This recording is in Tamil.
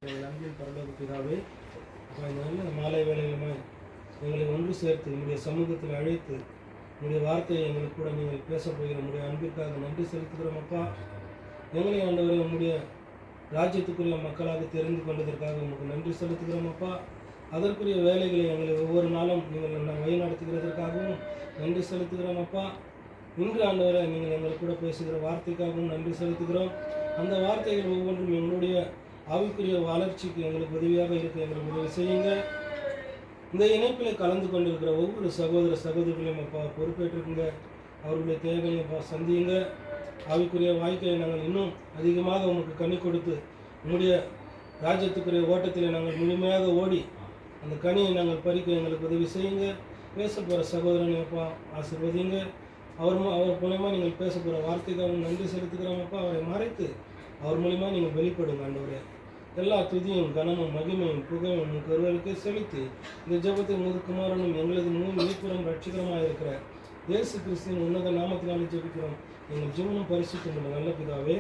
அன்பின் பரலோக பிதாவே, அப்பா இந்த நல்ல மாலை வேளையிலுமாய் எங்களை ஒன்று சேர்த்து உங்களுடைய சமூகத்தில் அழைத்து உங்களுடைய வார்த்தையை எங்களுக்கு கூட நீங்கள் பேசப் போகிற உங்களுடைய அன்பிற்காக நன்றி செலுத்துகிறோம். அப்பா, எங்களை ஆண்டவரை உங்களுடைய ராஜ்யத்துக்குரிய மக்களாக தெரிந்து கொண்டதற்காக உங்களுக்கு நன்றி செலுத்துகிறோம். அப்பா, அதற்குரிய வேலைகளை எங்களை ஒவ்வொரு நாளும் நீங்கள் வழி நடத்துகிறதற்காகவும் நன்றி செலுத்துகிறோம். அப்பா, இன்று ஆண்டவரை நீங்கள் எங்களுக்கு கூட பேசுகிற வார்த்தைக்காகவும் நன்றி செலுத்துகிறோம். அந்த வார்த்தைகள் ஒவ்வொன்றும் எங்களுடைய ஆவிக்குரிய வளர்ச்சிக்கு எங்களுக்கு உதவியாக இருக்க எங்களுக்கு உதவி செய்யுங்க. இந்த இணைப்பில் கலந்து கொண்டிருக்கிற ஒவ்வொரு சகோதர சகோதரிகளையும் அப்பா பொறுப்பேற்றுக்குங்க. அவர்களுடைய தேவையை அப்பா சந்தியுங்க. ஆவிக்குரிய வாழ்க்கையை நாங்கள் இன்னும் அதிகமாக உங்களுக்கு கனி கொடுத்து உங்களுடைய ராஜ்யத்துக்குரிய ஓட்டத்தில் நாங்கள் முழுமையாக ஓடி அந்த கனியை நாங்கள் பறிக்க எங்களுக்கு உதவி செய்யுங்க. பேச போகிற சகோதரனை அப்பா ஆசீர்வதிங்க. அவர் மூலமாக நீங்கள் பேச போகிற வார்த்தைக்காகவும் நன்றி செலுத்துகிறோம். அப்பா, அவரை மறைத்து அவர் மூலிமா நீங்கள் வெளிப்படுங்க. ஆண்டவரே, எல்லா துதியும் கனமும் மகிமையும் புகையும் உங்களுக்கு ஒருவருக்கே செலுத்தி இந்த ஜெபத்தை முதுகுமாரனும் எங்களது மீட்புறம் ரட்சிகரமாக இருக்கிற இயேசு கிறிஸ்துவின் உன்னத நாமத்தினாலே ஜெபிக்கிறோம். எங்கள் ஜீவனும் பரிசுத்தம் நல்ல பிதாவே.